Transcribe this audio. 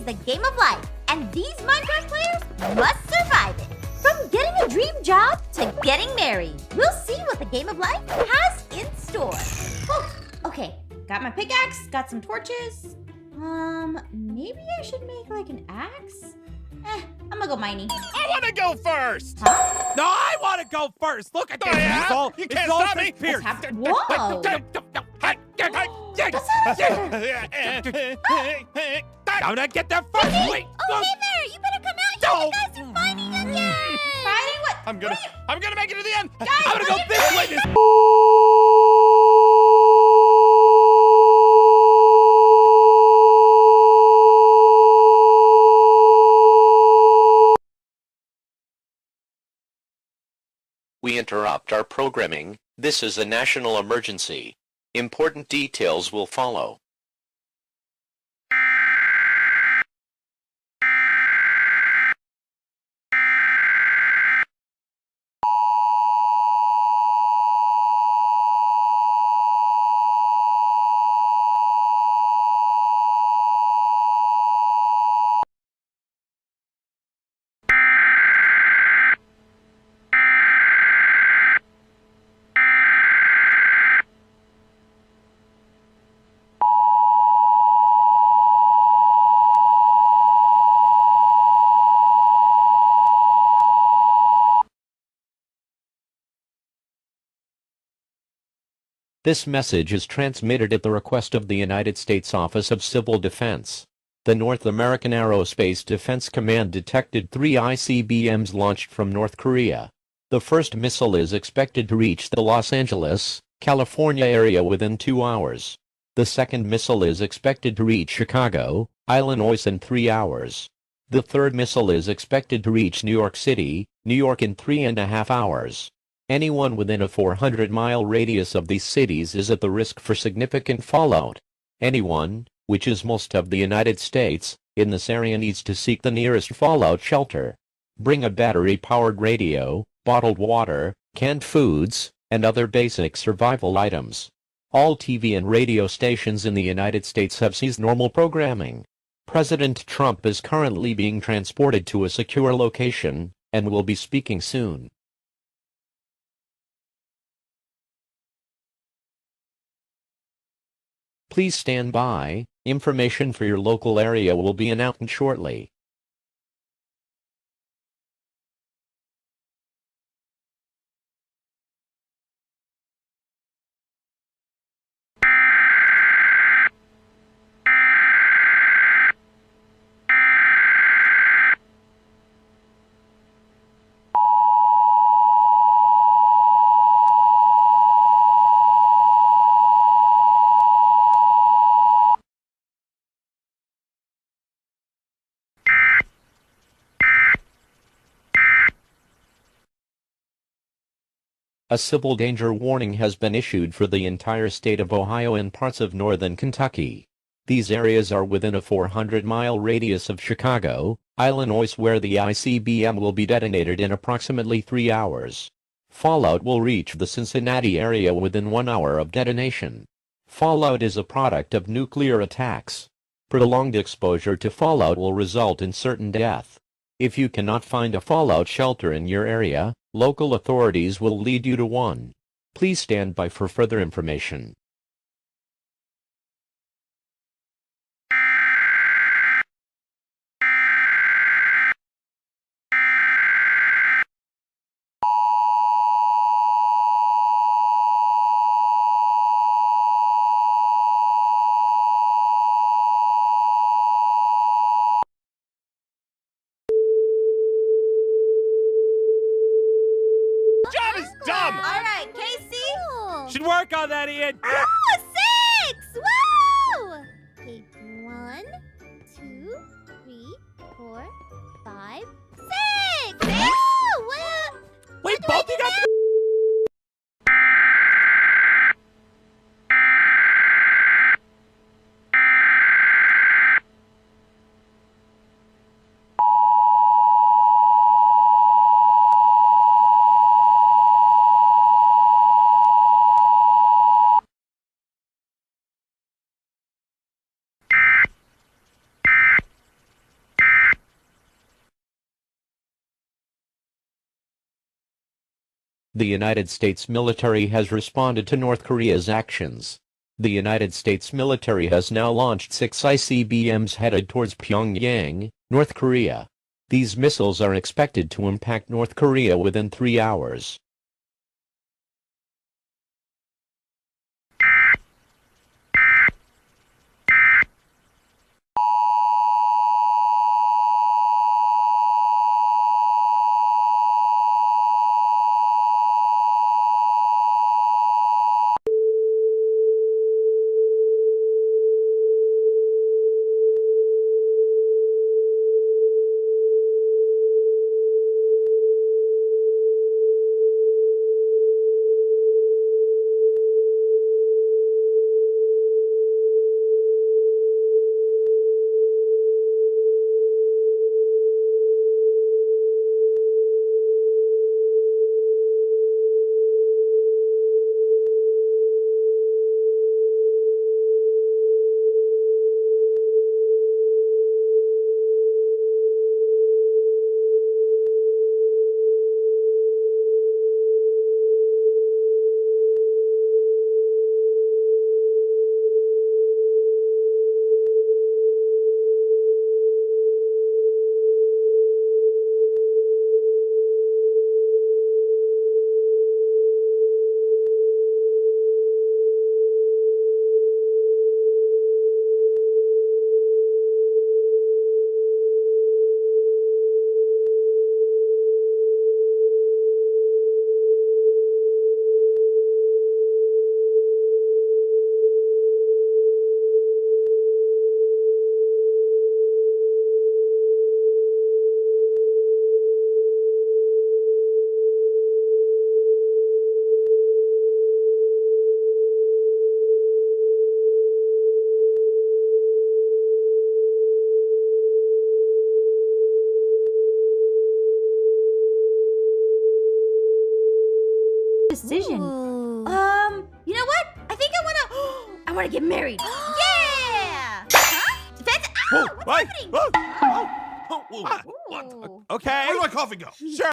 is the game of life, and these Minecraft players must survive it. From getting a dream job to getting married, we'll see what the game of life has in store. Oh, okay, got my pickaxe, got some torches. Maybe I should make like an axe? I'm gonna go mining. I want to go first! Huh? No, I want to go first. Look at this. Yeah? Asshole. You It's can't all stop me. Pierce. Whoa! Gonna get there first. Wait. Oh, hey there! You better come out here! You guys are fighting again! Fighting what? I'm gonna make it to the end. Guys, I'm gonna go what this are way. you This We interrupt our programming. This is a national emergency. Important details will follow. This message is transmitted at the request of the United States Office of Civil Defense. The North American Aerospace Defense Command detected 3 ICBMs launched from North Korea. The first missile is expected to reach the Los Angeles, California area within 2 hours. The second missile is expected to reach Chicago, Illinois in 3 hours. The third missile is expected to reach New York City, New York in 3.5 hours. Anyone within a 400-mile radius of these cities is at the risk for significant fallout. Anyone, which is most of the United States, in this area needs to seek the nearest fallout shelter. Bring a battery-powered radio, bottled water, canned foods, and other basic survival items. All TV and radio stations in the United States have ceased normal programming. President Trump is currently being transported to a secure location, and will be speaking soon. Please stand by. Information for your local area will be announced shortly. A civil danger warning has been issued for the entire state of Ohio and parts of northern Kentucky. These areas are within a 400-mile radius of Chicago, Illinois, where the ICBM will be detonated in approximately 3 hours. Fallout will reach the Cincinnati area within 1 hour of detonation. Fallout is a product of nuclear attacks. Prolonged exposure to fallout will result in certain death. If you cannot find a fallout shelter in your area, local authorities will lead you to one. Please stand by for further information. Job is dumb! All right, Casey. should work on that, Ian. Oh, 6! Woo! Okay, 1, 2, 3, 4, 5, 6! Ew! Wait, both you got The United States military has responded to North Korea's actions. The United States military has now launched 6 ICBMs headed towards Pyongyang, North Korea. These missiles are expected to impact North Korea within 3 hours. Decision. You know what? I think I wanna get married. Yeah! Huh? Defense? Ow! What's happening? Whoa. Ooh. Okay. Where did my coffee go? Sure.